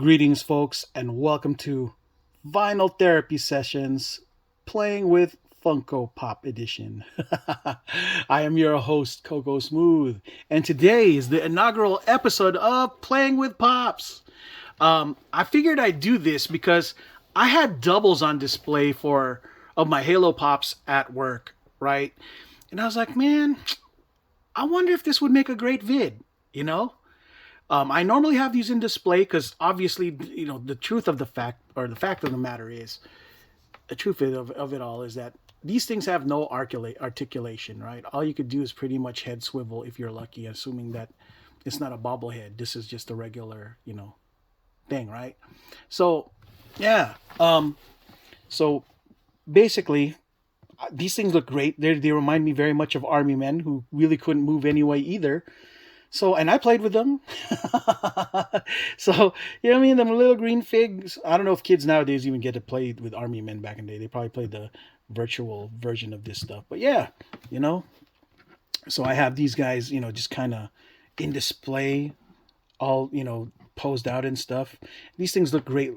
Greetings, folks, and welcome to Vinyl Therapy Sessions Playing with Funko Pop Edition. I am your host, Coco Smooth, and today is the inaugural episode of Playing with Pops. I figured I'd do this because I had doubles on display for of my Halo Pops at work, right? And I was like, man, I wonder if this would make a great vid, you know? I normally have these in display because obviously, the truth of the fact, or the fact of the matter is, the truth of it all is that these things have no articulation, right? All you could do is pretty much head swivel if you're lucky, assuming that it's not a bobblehead. This is just a regular, thing, right? So, yeah. So basically, these things look great. They remind me very much of army men who really couldn't move anyway either. So, and I played with them. So, you know what I mean? Them little green figs. I don't know if kids nowadays even get to play with army men back in the day. They probably played the virtual version of this stuff. But yeah, you know. So I have these guys, just kind of in display, all, posed out and stuff. These things look great,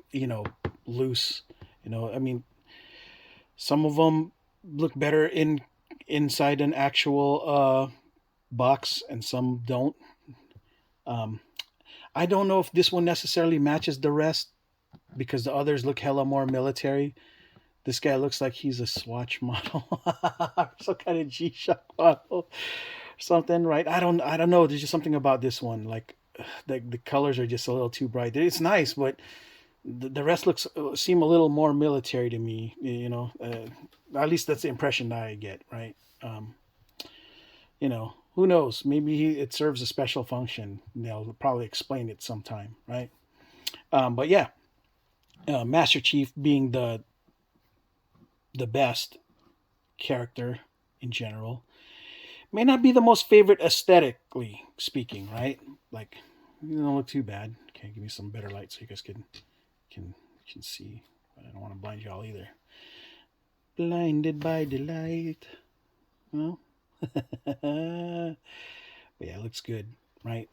loose. I mean, some of them look better inside an actual box and some don't. Um, I don't know if this one necessarily matches the rest because the others look hella more military. This guy looks like he's a Swatch model, some kind of G-Shock model, something, right? I don't know. There's just something about this one, like the colors are just a little too bright. It's nice, but the rest looks seem a little more military to me. At least that's the impression that I get, right? Who knows? Maybe it serves a special function. They'll probably explain it sometime, right? But yeah, Master Chief being the best character in general may not be the most favorite aesthetically speaking, right? Like, you don't look too bad. Okay, give me some better light so you guys can can see. But I don't want to blind y'all either. Blinded by the light, you know. But yeah, it looks good, right?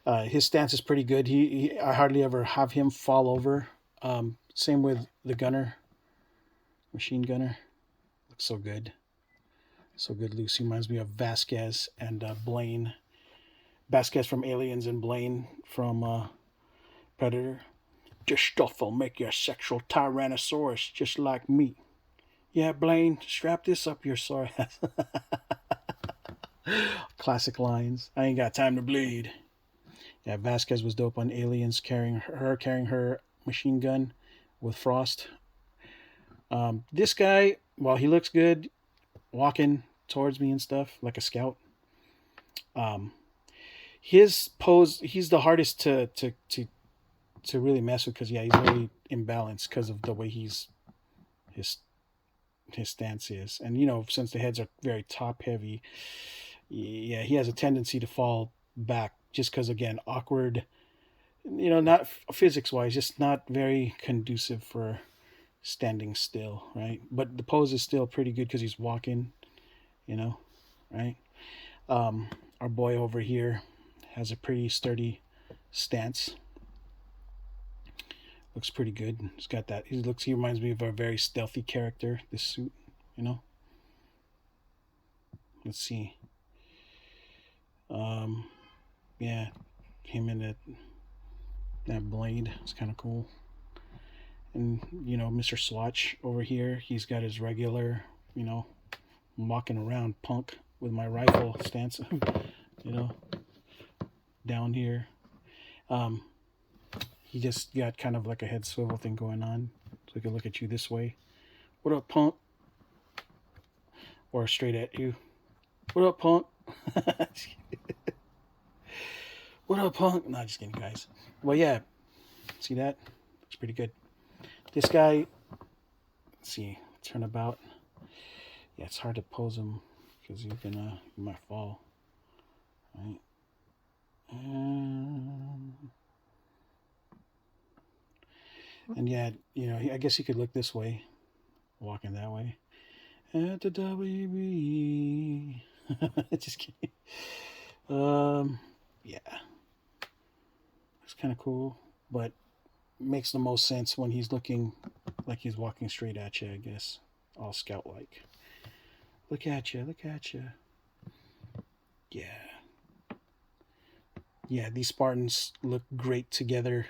His stance is pretty good. I hardly ever have him fall over. Same with the gunner, machine gunner. Looks so good, so good. Loose. He reminds me of Vasquez and Blaine. Vasquez from Aliens and Blaine from Predator. This stuff will make you a sexual tyrannosaurus just like me. Yeah, Blaine, strap this up your sore ass. Classic lines. I ain't got time to bleed. Yeah, Vasquez was dope on Aliens, carrying her machine gun with Frost. This guy, while he looks good, walking towards me and stuff like a scout. Um, his pose, he's the hardest to really mess with because yeah, he's very imbalanced because of the way his his stance is, and since the heads are very top heavy, yeah, he has a tendency to fall back just because again awkward, not physics wise, just not very conducive for standing still, right? But the pose is still pretty good because he's walking, you know, right? Our boy over here has a pretty sturdy stance. Looks pretty good. He's got that. He reminds me of a very stealthy character. This suit, you know. Let's see. Um, yeah, him and that blade. It's kind of cool. And Mr. Swatch over here, he's got his regular, I'm walking around punk with my rifle stance, you know, down here. Um, he just got kind of like a head swivel thing going on, so he can look at you this way. What up, punk? Or straight at you. What up, punk? What up, punk? Not just kidding, guys. Well, yeah. See that? Looks pretty good. This guy, let's see, turn about. Yeah, it's hard to pose him because you might fall. Right? And yeah, I guess he could look this way, walking that way. At the WB. Just kidding. Yeah. It's kind of cool. but makes the most sense when he's looking like he's walking straight at you, I guess. All scout like. Look at you, look at you. Yeah. Yeah, these Spartans look great together.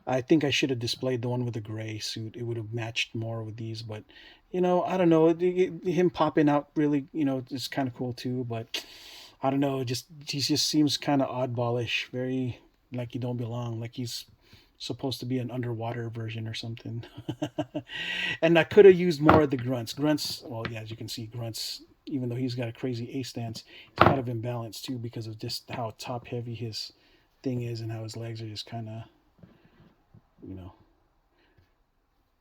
I think I should have displayed the one with the gray suit. It would have matched more with these, but I don't know. Him popping out really, is kind of cool too. But I don't know. Just he just seems kind of oddballish, very like he don't belong, like he's supposed to be an underwater version or something. And I could have used more of the grunts. Grunts, well, yeah, as you can see, grunts. Even though he's got a crazy A stance, he's kind of imbalanced too because of just how top heavy his thing is and how his legs are just kind of, you know,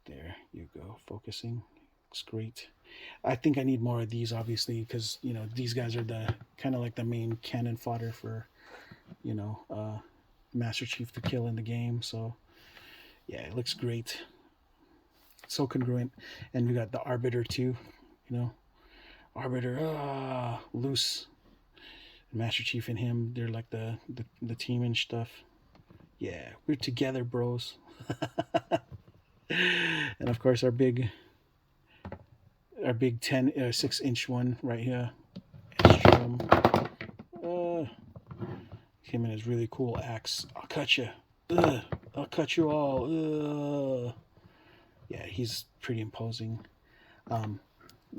there you go, focusing. Looks great. I think I need more of these, obviously, because these guys are the kind of like the main cannon fodder for you know Master Chief to kill in the game. So yeah, it looks great, so congruent, and we got the Arbiter too. You know, Arbiter, loose. Master Chief and him, they're like the team and stuff. Yeah, we're together, bros. And of course, our big 6-inch one right here. Strom. Uh, him and his really cool axe. I'll cut you. I'll cut you all. Yeah, he's pretty imposing. Um,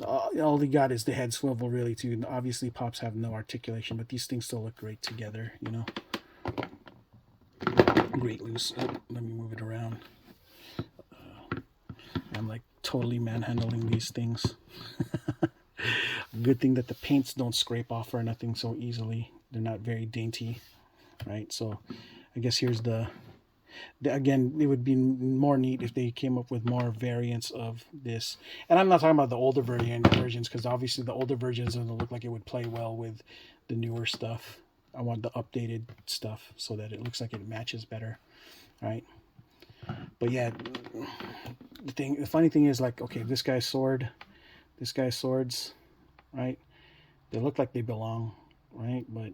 all he got is the head swivel, really, too. And obviously, Pops have no articulation, but these things still look great together, Great loose. Oh, let me move it around. I'm like totally manhandling these things. Good thing that the paints don't scrape off or nothing so easily. They're not very dainty, right? So I guess here's again, it would be more neat if they came up with more variants of this. And I'm not talking about the older versions, because obviously the older versions don't look like it would play well with the newer stuff. I want the updated stuff so that it looks like it matches better, right? But yeah, the funny thing is, like, okay, this guy's swords, right? They look like they belong, right? But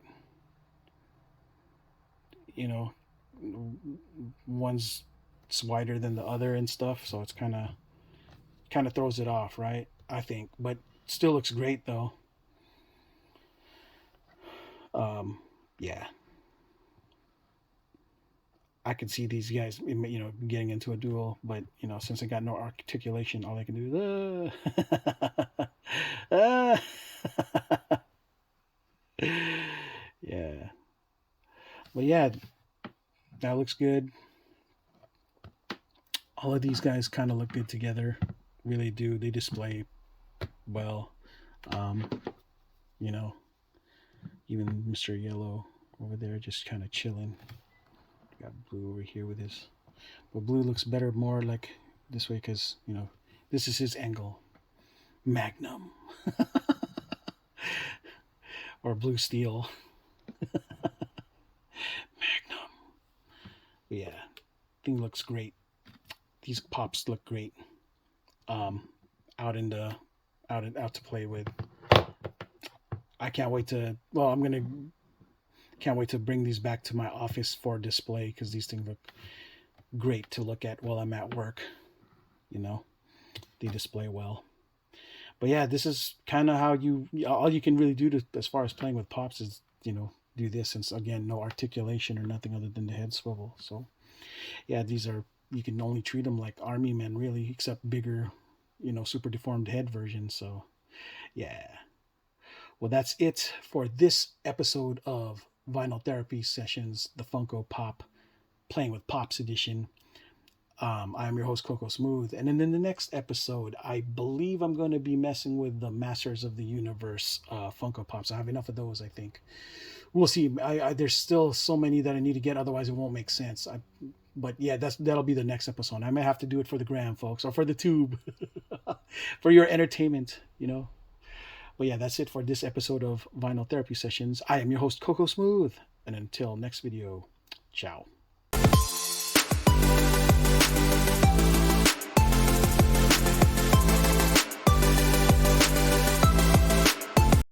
you know, one's wider than the other and stuff, so it's kind of throws it off, right? I think, but still looks great though. Yeah, I could see these guys, getting into a duel, but since I got no articulation, all I can do is, yeah. But yeah, that looks good. All of these guys kind of look good together, really do. They display well. Um, you know, Even Mr. Yellow over there just kind of chilling. Got Blue over here with his. But Blue looks better more like this way because, this is his angle. Magnum. Or Blue Steel. Magnum. But yeah, thing looks great. These pops look great. Um, out in the out to play with. I can't wait to. Well, can't wait to bring these back to my office for display because these things look great to look at while I'm at work. You know, they display well. But yeah, this is kind of how all you can really do as far as playing with pops is do this, since again no articulation or nothing other than the head swivel. So yeah, these are, you can only treat them like army men really, except bigger, super deformed head versions. So yeah, well, that's it for this episode of Vinyl Therapy Sessions, the Funko Pop Playing with Pops edition. I am your host, Coco Smooth. And then in the next episode, I believe I'm going to be messing with the Masters of the Universe Funko Pops. I have enough of those, I think. We'll see. There's still so many that I need to get, otherwise it won't make sense. But yeah, that'll be the next episode. I may have to do it for the gram, folks, or for the tube, for your entertainment. But yeah, that's it for this episode of Vinyl Therapy Sessions. I am your host, Coco Smooth. And until next video, ciao.